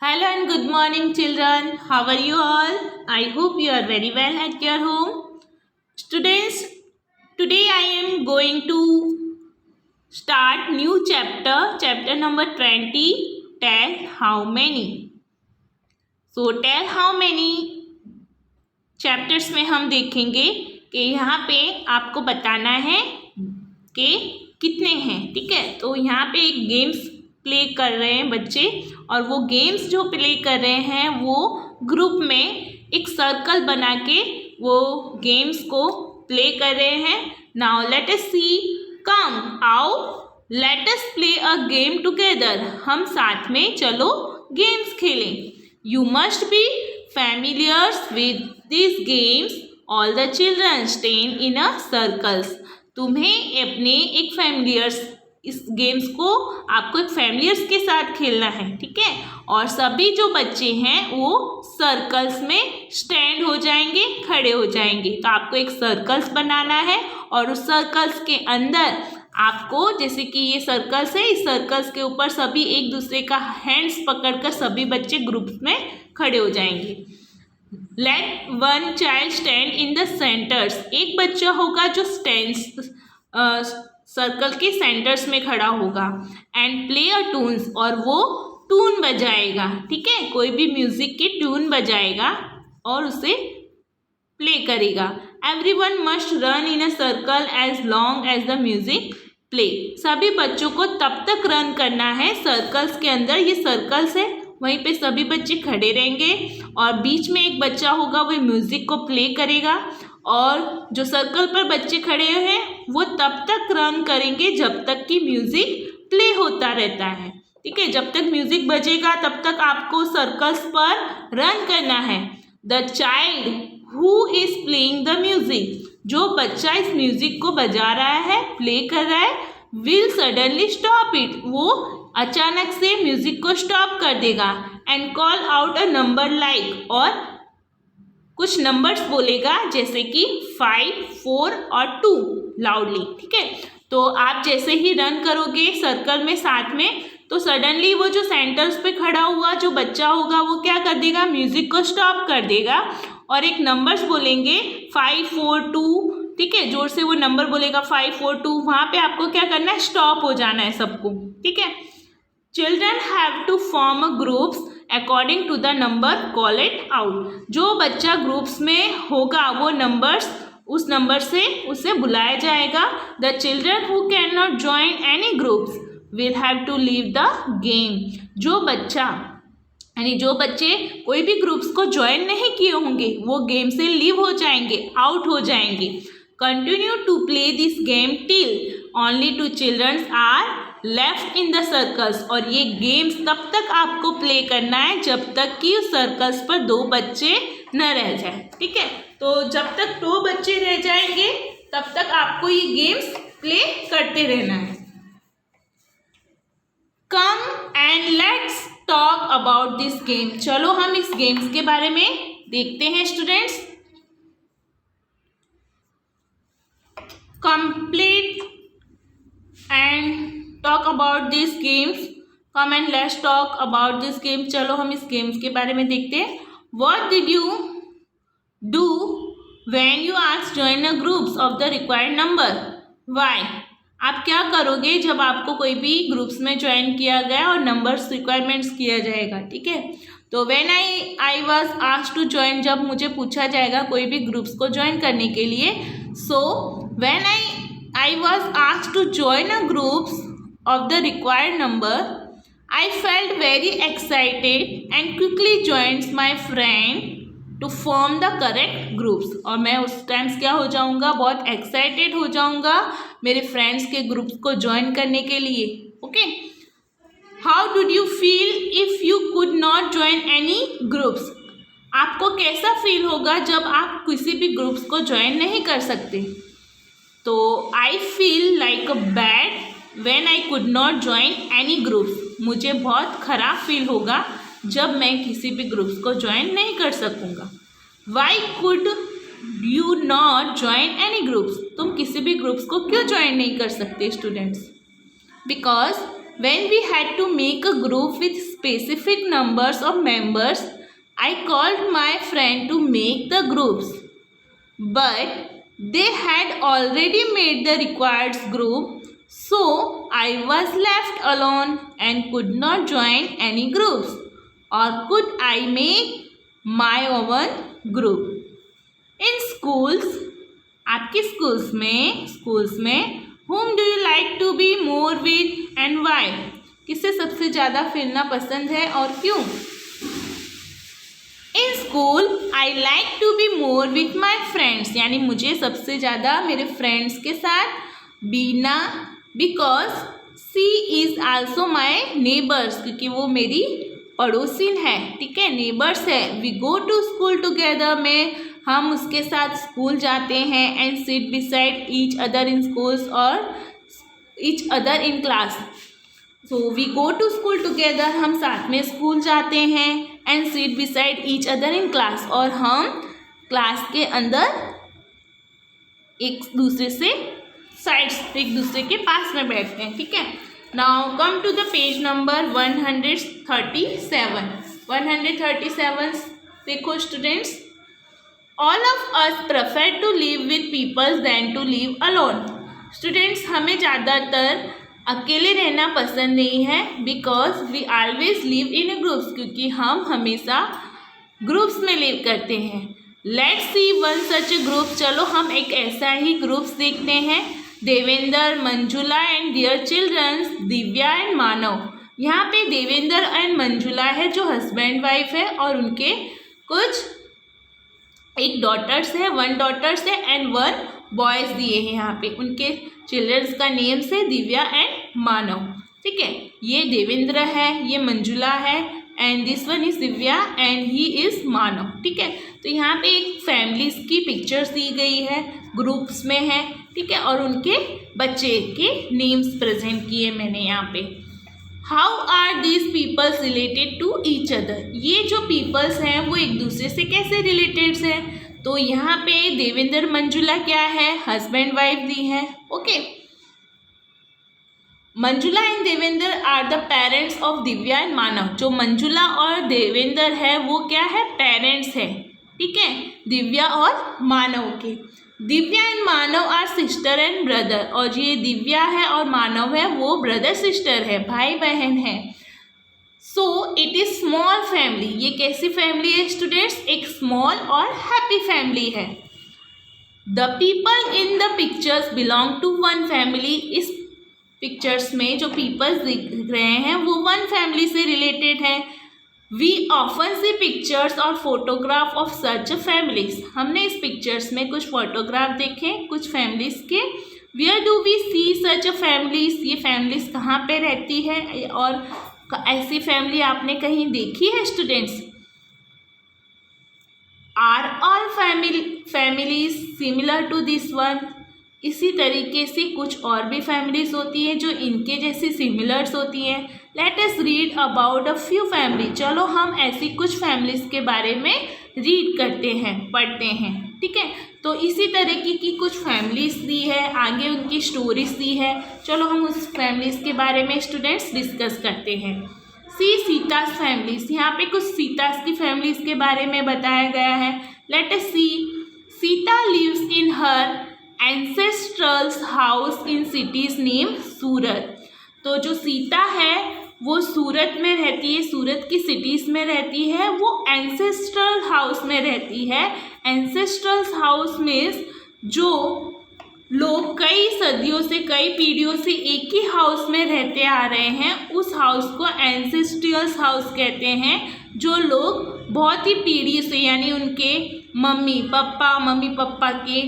Hello and good morning, children. How are you all? I hope you are very well at your home. Students, today I am going to start new chapter number 20. Tell how many. So, tell how many chapters में हम देखेंगे कि यहाँ पे आपको बताना है कि कितने हैं. ठीक है, तो यहाँ पे एक गेम्स प्ले कर रहे हैं बच्चे, और वो गेम्स जो प्ले कर रहे हैं वो ग्रुप में एक सर्कल बना के वो गेम्स को प्ले कर रहे हैं. नाउ लेट अस सी. कम, आओ, let us play a game together. हम साथ में चलो गेम्स खेलें. You must be familiars with these games. All the children stand in a circles. तुम्हें अपने एक फैमिलियर्स इस गेम्स को आपको एक फैमिलियर्स के साथ खेलना है. ठीक है, और सभी जो बच्चे हैं वो सर्कल्स में स्टैंड हो जाएंगे, खड़े हो जाएंगे. तो आपको एक सर्कल्स बनाना है और उस सर्कल्स के अंदर आपको, जैसे कि ये सर्कल्स है, इस सर्कल्स के ऊपर सभी एक दूसरे का हैंड्स पकड़कर सभी बच्चे ग्रुप्स में खड़े हो जाएंगे. Let one child stand in the centres. एक बच्चा होगा जो स्टैंड्स सर्कल के सेंटर्स में खड़ा होगा. एंड प्ले अ ट्यून्स, और वो ट्यून बजाएगा. ठीक है, कोई भी म्यूजिक की ट्यून बजाएगा और उसे प्ले करेगा. Everyone must run in a circle as long as the music play. सभी बच्चों को तब तक रन करना है सर्कल्स के अंदर. ये सर्कल्स है, वहीं पे सभी बच्चे खड़े रहेंगे और बीच में एक बच्चा होगा, वो म्यूजिक को प्ले करेगा. और जो सर्कल पर बच्चे खड़े हैं वो तब तक रन करेंगे जब तक कि म्यूजिक प्ले होता रहता है. ठीक है, जब तक म्यूजिक बजेगा तब तक आपको सर्कल्स पर रन करना है. The child who is playing the music, जो बच्चा इस म्यूजिक को बजा रहा है, प्ले कर रहा है, विल सडनली स्टॉप इट, वो अचानक से म्यूजिक को स्टॉप कर देगा. And call out a number like, और कुछ नंबर्स बोलेगा जैसे कि 5, 4 और 2 लाउडली. ठीक है, तो आप जैसे ही रन करोगे सर्कल में साथ में, तो सडनली वो जो सेंटर्स पे खड़ा हुआ जो बच्चा होगा वो क्या कर देगा, म्यूजिक को स्टॉप कर देगा और एक नंबर्स बोलेंगे 5, 4, 2. ठीक है, जोर से वो नंबर बोलेगा 5, 4, 2. वहाँ पे आपको क्या करना है, स्टॉप हो जाना है सबको. ठीक है, children have to form a groups according to the number, call it out. जो बच्चा ग्रुप्स में होगा वो नंबर्स, उस नंबर से उसे बुलाया जाएगा. The children who can not join any groups will have to leave the game. जो बच्चा यानी जो बच्चे कोई भी ग्रुप्स को ज्वाइन नहीं किए होंगे वो गेम से लीव हो जाएंगे, आउट हो जाएंगे. Continue to play this game till only 2 children are left in the circles. और ये गेम्स तब तक आपको प्ले करना है जब तक कि उस सर्कल्स पर 2 बच्चे न रह जाए. ठीक है, तो जब तक 2 बच्चे रह जाएंगे तब तक आपको ये गेम्स प्ले करते रहना है. Come and let's talk about this game. चलो हम इस गेम्स के बारे में देखते हैं students. Complete and talk about this games. Come and let's talk about this game. चलो हम इस गेम्स के बारे में देखते हैं. What did you do when you asked join a groups of the required number. Why, आप क्या करोगे जब आपको कोई भी ग्रुप्स में ज्वाइन किया गया और नंबर्स रिक्वायरमेंट्स किया जाएगा. ठीक है, तो when I was asked to join, जब मुझे पूछा जाएगा कोई भी ग्रुप्स को ज्वाइन करने के लिए. So when I was asked to join a groups of the required number, I felt very excited and quickly joined my friend to form the correct groups. और मैं उस टाइम्स क्या हो जाऊँगा, बहुत एक्साइटेड हो जाऊँगा मेरे फ्रेंड्स के ग्रुप्स को ज्वाइन करने के लिए. Okay, how did you feel if you could not join any groups. आपको कैसा फील होगा जब आप किसी भी ग्रुप्स को ज्वाइन नहीं कर सकते. तो I feel like a bad when I could not join any groups. मुझे बहुत ख़राब फील होगा जब मैं किसी भी ग्रुप्स को ज्वाइन नहीं कर सकूँगा. Why could you not join any groups? तुम किसी भी ग्रुप्स को क्यों ज्वाइन नहीं कर सकते students. Because when we had to make a group with specific numbers of members, I called my friend to make the groups, but they had already made the required group, so I was left alone and could not join any groups. Or could I make my own group? In schools, आपके schools में whom do you like to be more with and why? किससे सबसे ज़्यादा फिरना पसंद है और क्यों? In school, I like to be more with my friends. यानी मुझे सबसे ज़्यादा मेरे फ्रेंड्स के साथ बीना, because she is also my neighbors, क्योंकि वो मेरी पड़ोसिन है, ठीक है, नेबर्स है. We go to school together में हम उसके साथ स्कूल जाते हैं. And sit beside each other in schools और each other in class. So we go to school together, हम साथ में स्कूल जाते हैं. And sit beside each other in class, और हम क्लास के अंदर एक दूसरे से साइड्स, एक दूसरे के पास में बैठते हैं, ठीक है. Now come to the page number 137. 137 देखो students. All of us prefer to live with people than to live alone. Students, हमें ज़्यादातर अकेले रहना पसंद नहीं है, because we always live in a groups, क्योंकि हम हमेशा ग्रुप्स में लिव करते हैं. Let's see one such a group. चलो हम एक ऐसा ही ग्रुप्स देखते हैं. Devendra, Manjula and their childrens, Divya and Manav. यहाँ पे देवेंद्र एंड मंजुला है जो हस्बैंड वाइफ है, और उनके कुछ एक डॉटर्स है, 1 डॉटर्स है एंड 1 बॉयज़ दिए हैं. यहाँ पे उनके चिल्ड्रंस का नेम्स है दिव्या एंड मानव, ठीक है. ये देवेंद्र है, ये मंजुला है, and this one is Divya and he is Manav, ठीक है. तो यहाँ पे एक फैमिलीज़ की पिक्चर्स दी गई है, ग्रुप्स में है, ठीक है, और उनके बच्चे के नेम्स प्रेजेंट किए मैंने यहाँ पे. How are these peoples related to each other. ये जो पीपल्स हैं वो एक दूसरे से कैसे रिलेटेड हैं? तो यहाँ पे देवेंद्र मंजुला क्या है, हस्बैंड वाइफ दी है, okay. Manjula and Devendra are the parents of Divya and Manav. जो मंजुला और देवेंद्र है वो क्या है, पेरेंट्स है, ठीक है, दिव्या और मानव के. Divya and Manav are sister and brother. और ये दिव्या है और मानव है वो ब्रदर सिस्टर है, भाई बहन है. So it is small family. ये कैसी फैमिली है स्टूडेंट्स, एक स्मॉल और हैप्पी फैमिली है. The people in the pictures belong to 1 family. इस पिक्चर्स में जो पीपल्स दिख रहे हैं वो 1 फैमिली से रिलेटेड है. वी ऑफन सी पिक्चर्स और फोटोग्राफ ऑफ सच families. हमने इस पिक्चर्स में कुछ फोटोग्राफ देखे कुछ फैमिलीज़ के. Where do we see such families. ये फैमिलीज़ कहाँ पे रहती है, और ऐसी फैमिली आपने कहीं देखी है students? Are all families similar to this one. इसी तरीके से कुछ और भी फैमिलीज़ होती हैं जो इनके जैसी सिमिलर्स होती हैं. Let us read about a few family. चलो हम ऐसी कुछ फैमिलीज़ के बारे में रीड करते हैं, पढ़ते हैं, ठीक है. तो इसी तरीके की कुछ फैमिलीज़ दी है, आगे उनकी स्टोरीज दी है. चलो हम उस फैमिलीज़ के बारे में स्टूडेंट्स डिस्कस करते हैं. सी सीतास फैमिलीज़. यहाँ पे कुछ सीतास की फैमिलीज़ के बारे में बताया गया है. Let us see. Sita lives in her ancestral house in cities name Surat. तो जो सीता है वो सूरत में रहती है, सूरत की सिटीज़ में रहती है. वो एंसेस्ट्रल हाउस में रहती है. एंसेस्ट्रल हाउस में जो लोग कई सदियों से, कई पीढ़ियों से एक ही हाउस में रहते आ रहे हैं, उस हाउस को एंसेस्ट्रियल हाउस कहते हैं. जो लोग बहुत ही पीढ़ी से, यानी उनके मम्मी पापा के,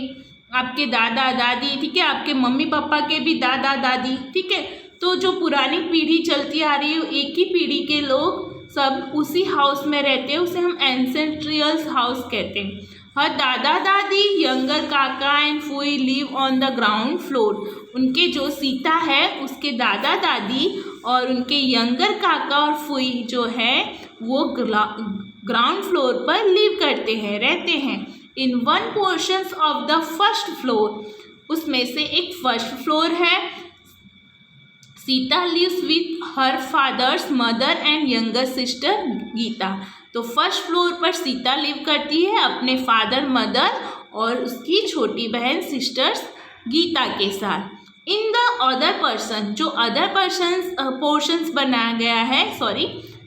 आपके दादा दादी, ठीक है, आपके मम्मी पापा के भी दादा दादी, ठीक है. तो जो पुरानी पीढ़ी चलती आ रही है, एक ही पीढ़ी के लोग सब उसी हाउस में रहते हैं, उसे हम एंसेस्ट्रियल हाउस कहते हैं. हर दादा दादी, younger kaka and phui live on the ground floor. उनके जो सीता है उसके दादा दादी और उनके यंगर काका और फूई जो है वो ग्राउंड फ्लोर पर लिव करते हैं, रहते हैं. In 1 portion of the first floor. उसमें से एक फर्स्ट फ्लोर है. Sita lives with her fathers mother and younger sister Gita. तो फर्स्ट फ्लोर पर सीता लिव करती है अपने फादर मदर और उसकी छोटी बहन सिस्टर्स गीता के साथ। इन द अदर पर्सन, जो अदर पोर्शंस बनाया गया है,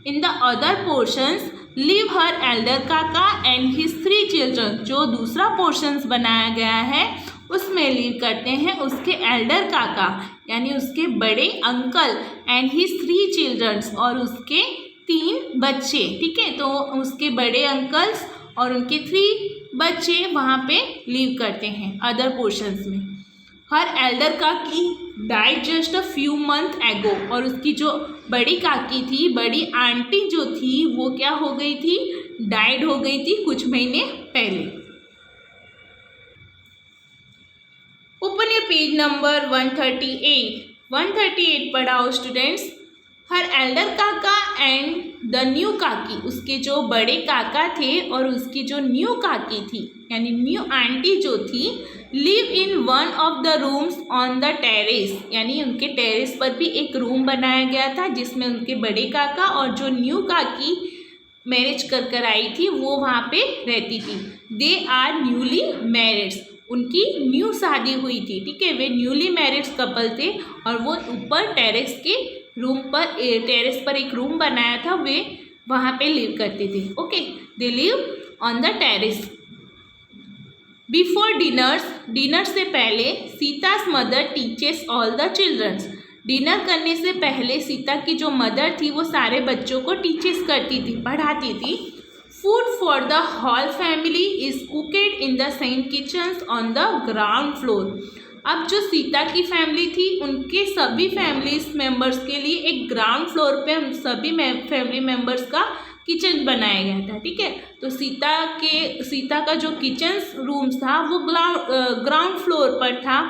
in the other portions live her Elder kaka and his 3 children. जो दूसरा पोर्शंस बनाया गया है उसमें लिव करते हैं उसके एल्डर काका यानी उसके बड़े अंकल एंड हिज 3 चिल्ड्रंस और उसके 3 बच्चे। ठीक है, तो उसके बड़े अंकल्स और उनके 3 बच्चे वहाँ पे लिव करते हैं अदर पोर्शंस में। हर एल्डर काकी died just a few month एगो। और उसकी जो बड़ी काकी थी, बड़ी आंटी जो थी, वो क्या हो गई थी, डाइड हो गई थी कुछ महीने पहले। Open your page number 138। 138 पढ़ाओ students. Her Elder kaka and the new काकी, उसके जो बड़े काका थे और उसकी जो न्यू काकी थी यानी न्यू आंटी जो थी, live in one of the rooms on the terrace, यानी उनके टेरेस पर भी एक रूम बनाया गया था जिसमें उनके बड़े काका और जो न्यू काकी मैरिज कर आई थी वो वहाँ पे रहती थी। दे आर न्यूली मैरिड, उनकी न्यू शादी हुई थी। ठीक है, वे न्यूली मैरिड कपल थे और वो ऊपर टेरेस पर एक रूम बनाया था, वे वहाँ पे लिव करते थे। Okay, they live on the terrace. Before dinner से पहले Sita's mother teaches all the childrens. Dinner करने से पहले सीता की जो मदर थी वो सारे बच्चों को टीचेस करती थी, पढ़ाती थी। Food for the whole family is cooked in the same kitchens on the ground floor. अब जो सीता की फैमिली थी उनके सभी फैमिलीज मेम्बर्स के लिए एक ग्राउंड फ्लोर पे हम सभी फैमिली मेम्बर्स का किचन बनाया गया था। ठीक है, तो सीता का जो किचन रूम्स था वो ग्राउंड फ्लोर पर था।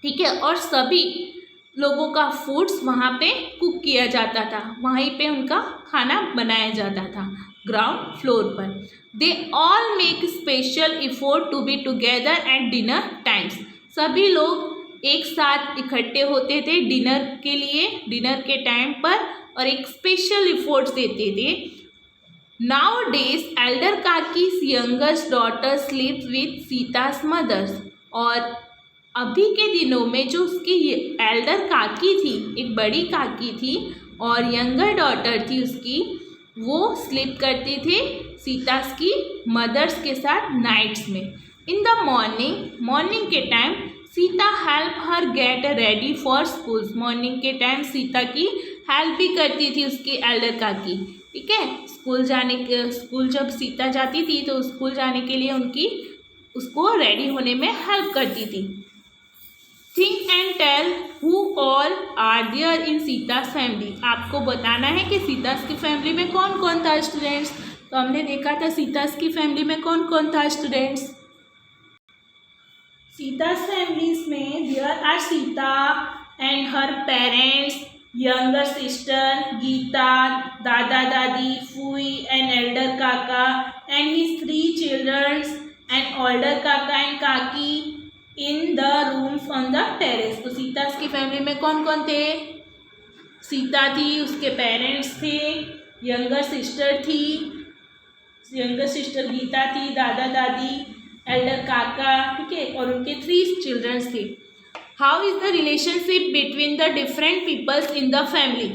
ठीक है, और सभी लोगों का फूड्स वहाँ पे कुक किया जाता था, वहीं पे उनका खाना बनाया जाता था ग्राउंड फ्लोर पर। They all make special effort to be together at dinner times. सभी लोग एक साथ इकट्ठे होते थे डिनर के लिए, डिनर के टाइम पर, और एक स्पेशल एफर्ट्स देते थे। Nowadays elder kaki's youngest daughter sleeps with Sita's mothers. और अभी के दिनों में जो उसकी एल्डर काकी थी, एक बड़ी काकी थी और यंगर डॉटर थी उसकी, वो स्लीप करती थे सीता's की मदर्स के साथ नाइट्स में। इन द मॉर्निंग के time Sita help her get ready for school. Morning के टाइम सीता की हेल्प भी करती थी उसकी एल्डर काकी। ठीक है, स्कूल जब सीता जाती थी तो स्कूल जाने के लिए उसको रेडी होने में हेल्प करती थी। Think and tell who all are there in Sita's family. आपको बताना है कि सीता's की फैमिली में कौन कौन था स्टूडेंट्स। तो हमने देखा था सीता's की फैमिली में कौन कौन था स्टूडेंट्स। सीता's फैमिलीज में there are Sita and her parents, younger sister Gita, dada dadi, phui and elder kaka and his 3 childrens and older kaka and kaki in the rooms on the terrace. तो सीता's की फैमिली में कौन कौन थे। सीता थी, उसके पेरेंट्स थे, यंगर सिस्टर गीता थी, दादा दादी, एल्डर काका, ठीक है, और उनके 3 चिल्ड्रंस थे। How is the relationship between the different peoples in the family.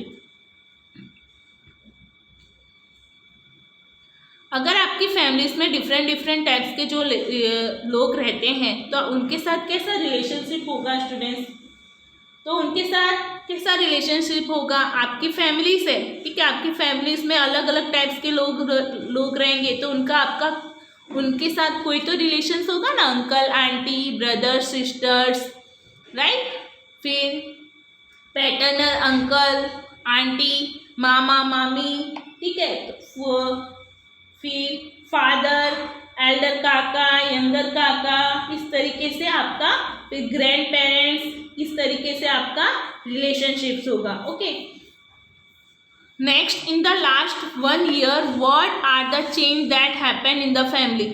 अगर आपकी फैमिलीज में डिफरेंट टाइप्स के जो लोग रहते हैं तो उनके साथ कैसा रिलेशनशिप होगा स्टूडेंट्स। तो उनके साथ कैसा रिलेशनशिप होगा आपकी फैमिली से। ठीक है, आपकी फैमिलीज में अलग अलग टाइप्स के लोग रहेंगे तो उनके साथ कोई तो रिलेशंस होगा ना, uncle aunty, brothers sisters, right. फिर पैटर्नल अंकल आंटी, मामा मामी, ठीक है। फिर फादर, एल्डर काका, यंगर काका, इस तरीके से आपका, फिर ग्रैंड पेरेंट्स, इस तरीके से आपका रिलेशनशिप्स होगा। Okay, next, in the last 1 year what are the change that happen in the family.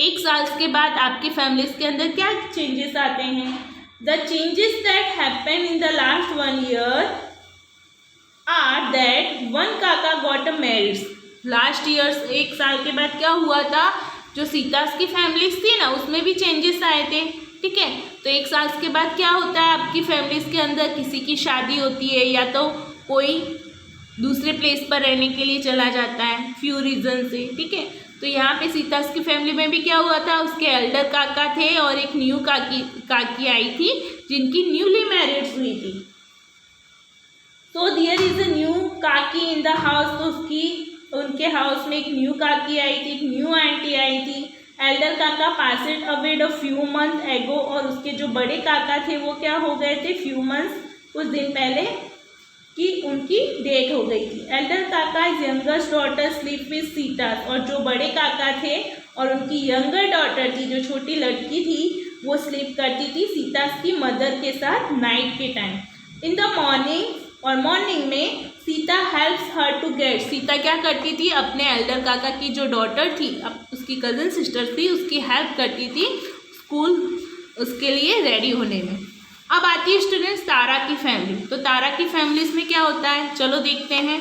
1 साल के बाद आपकी फैमिलीज के अंदर क्या चेंजेस आते हैं। The changes that happened in the last 1 year are that one Kaka got married. Last year 1 साल के बाद क्या हुआ था, जो सीतास की फैमिलीज थी ना उसमें भी चेंजेस आए थे। ठीक है, तो 1 साल के बाद क्या होता है, आपकी फैमिलीज के अंदर किसी की शादी होती है या तो कोई दूसरे प्लेस पर रहने के लिए चला जाता है फ्यू रीजन से। ठीक है, तो यहाँ पे सीतास की फैमिली में भी क्या हुआ था, उसके एल्डर काका थे और एक न्यू काकी आई थी जिनकी न्यूली मैरिड हुई थी। तो देयर इज अ न्यू काकी इन द हाउस, तो उनके हाउस में एक न्यू काकी आई थी, एक न्यू आंटी आई थी। एल्डर काका passed away a few month एगो, और उसके जो बड़े काका थे वो क्या हो गए थे, फ्यू मंथ्स कुछ दिन पहले कि उनकी डेथ हो गई थी। एल्डर काका is youngest daughter sleep with Sita, और जो बड़े काका थे और उनकी यंगर डॉटर थी, जो छोटी लड़की थी, वो स्लीप करती थी सीता की मदर के साथ नाइट के टाइम। इन द मॉर्निंग, और मॉर्निंग में Sita helps her to get, Sita क्या करती थी, अपने एल्डर काका की जो डॉटर थी, अब उसकी कज़न सिस्टर थी, उसकी हेल्प करती थी स्कूल उसके लिए रेडी होने में। अब आती है स्टूडेंट्स तारा की फैमिली। तो तारा की फैमिलीज में क्या होता है, चलो देखते हैं।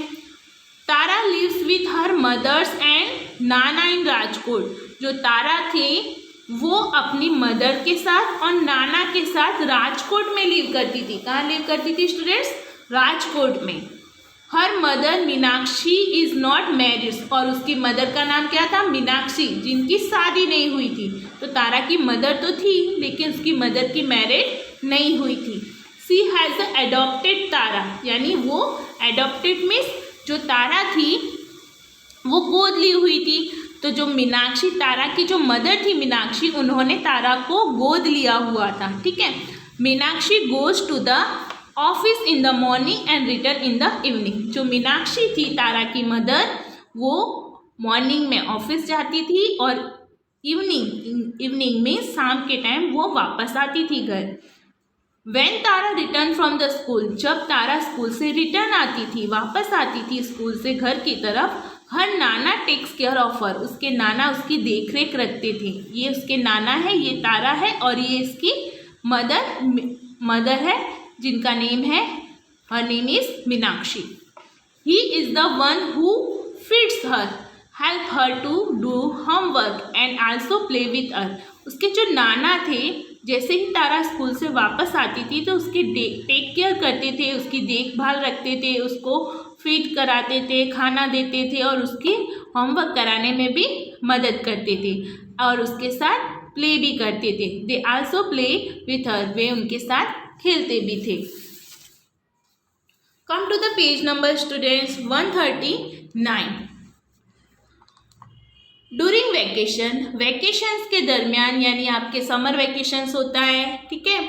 Tara lives with her mothers and nana in Rajkot. जो तारा थी वो अपनी मदर के साथ और नाना के साथ राजकोट में लिव करती थी। कहाँ लिव करती थी स्टूडेंट्स, राजकोट में। Her mother Meenakshi is not married, और उसकी मदर का नाम क्या था, मीनाक्षी, जिनकी शादी नहीं हुई थी। तो तारा की मदर तो थी लेकिन उसकी मदर की मैरिज नहीं हुई थी। सी हैज़ एडॉप्टेड तारा, यानी वो एडॉप्टेड मीन्स जो तारा थी वो गोद ली हुई थी। तो जो मीनाक्षी, तारा की जो मदर थी मीनाक्षी, उन्होंने तारा को गोद लिया हुआ था। ठीक है, Meenakshi goes to the office in the morning and return in the evening. जो मीनाक्षी थी तारा की मदर, वो मॉर्निंग में ऑफिस जाती थी और इवनिंग में शाम के टाइम वो वापस आती थी घर। When Tara return from the school, जब तारा स्कूल से रिटर्न आती थी, वापस आती थी स्कूल से घर की तरफ, हर नाना टेक्स केयर ऑफ हर, उसके नाना उसकी देखरेख रखते थे। ये उसके नाना है, ये तारा है, और ये इसकी मदर है जिनका नेम है, her name is Meenakshi. He is the one who feeds her, help her to do homework and also play with her. उसके जो नाना थे, जैसे ही तारा स्कूल से वापस आती थी तो उसकी टेक केयर करते थे, उसकी देखभाल रखते थे, उसको फीड कराते थे, खाना देते थे और उसकी होमवर्क कराने में भी मदद करते थे और उसके साथ प्ले भी करते थे। They also play with her, वे उनके साथ खेलते भी थे। Come to the page number students 139। During vacation, vacations के दरमियान, यानी आपके समर वैकेशंस होता है, ठीक है,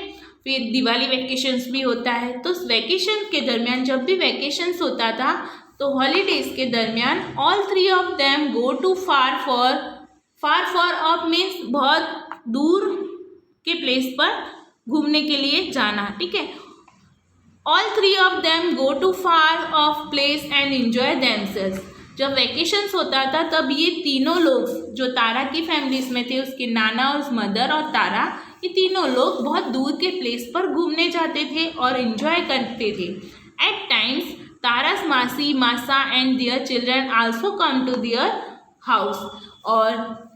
फिर दिवाली वैकेशंस भी होता है। तो वैकेशन के दरमियान, जब भी वैकेशंस होता था तो हॉलीडेज के दरमियान all three of them go to far for off means बहुत दूर के प्लेस पर घूमने के लिए जाना। ठीक है, all three of them go to far off place and enjoy themselves. जब वैकेशंस होता था तब ये तीनों लोग जो तारा की फैमिलीज में थे, उसके नाना और उस मदर और तारा, ये तीनों लोग बहुत दूर के प्लेस पर घूमने जाते थे और एंजॉय करते थे। Eight times Tara's masi, masa and their children also come to their house. और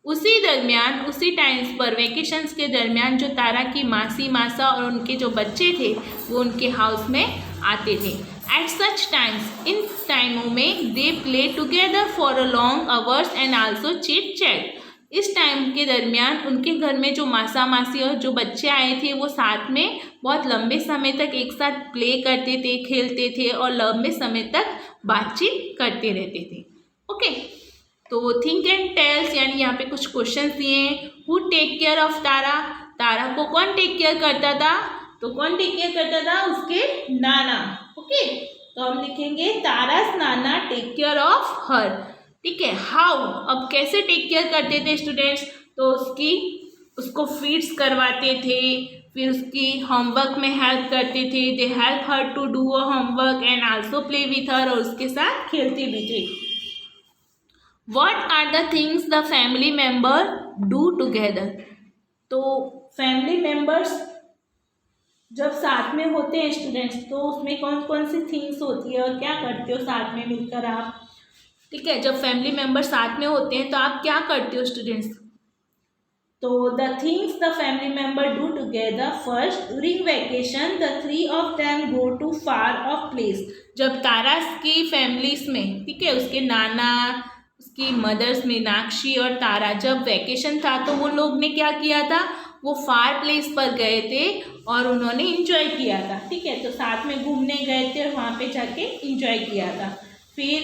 उसी दरमियान, उसी टाइम्स पर, वैकेशंस के दरमियान, जो तारा की मासी, मासा और उनके जो बच्चे थे वो उनके हाउस में आते थे। एट सच टाइम्स, इन टाइमों में they play together for a long hours and also chit chat. इस टाइम के दरमियान उनके घर में जो मासा, मासी और जो बच्चे आए थे वो साथ में बहुत लंबे समय तक एक साथ प्ले करते थे, खेलते थे और लंबे समय तक बातचीत करते रहते थे। ओके, तो थिंक एंड टेल्स, यानी यहाँ पे कुछ क्वेश्चन दिए हैं। हु टेक केयर ऑफ तारा, तारा को कौन टेक केयर करता था, तो कौन टेक केयर करता था, उसके नाना। ओके, तो हम लिखेंगे तारास नाना टेक केयर ऑफ हर। ठीक है, हाउ, अब कैसे टेक केयर करते थे स्टूडेंट्स, तो उसको फीड्स करवाते थे, फिर उसकी होमवर्क में हेल्प करते थे। They help her to do a homework and also play with her, और उसके साथ खेलते भी थे। What are the things the family member do together? तो फैमिली मेम्बर्स जब साथ में होते हैं स्टूडेंट्स तो उसमें कौन कौन सी थिंग्स होती है और क्या करते हो साथ में मिलकर आप, ठीक है। जब फैमिली मेम्बर साथ में होते हैं तो आप क्या करते हो स्टूडेंट्स? तो the things the family member do together, first during vacation the three of them go to far off place. जब तारा की फैमिलीज में, ठीक है, उसके नाना, उसकी मदर्स मीनाक्षी और तारा, जब वैकेशन था तो वो लोग ने क्या किया था, वो फार प्लेस पर गए थे और उन्होंने इंजॉय किया था, ठीक है। तो साथ में घूमने गए थे और वहाँ पे जाके इंजॉय किया था। फिर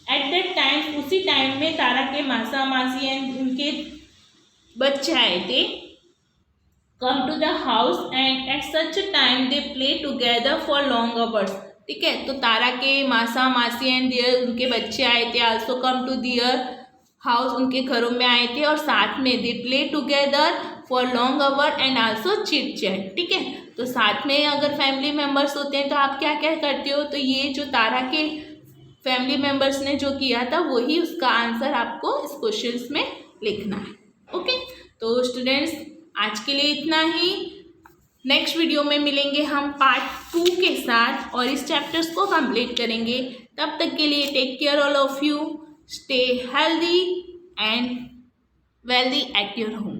एट दैट टाइम, उसी टाइम में तारा के मासा मासी एंड उनके बच्चे आए थे, come to the house and at such time they play together for long hours, ठीक है। तो तारा के मासा मासी एंड देयर उनके बच्चे आए थे, also come to their house, उनके घरों में आए थे और साथ में they play together for long hour and also chit chat, ठीक है। तो साथ में अगर फैमिली मेम्बर्स होते हैं तो आप क्या क्या करते हो, तो ये जो तारा के फैमिली मेम्बर्स ने जो किया था वही उसका आंसर आपको इस क्वेश्चंस में लिखना है। ओके, तो स्टूडेंट्स आज के लिए इतना ही। नेक्स्ट वीडियो में मिलेंगे हम पार्ट 2 के साथ और इस चैप्टर्स को कंप्लीट करेंगे। तब तक के लिए take care all of you, stay healthy and wealthy at your home.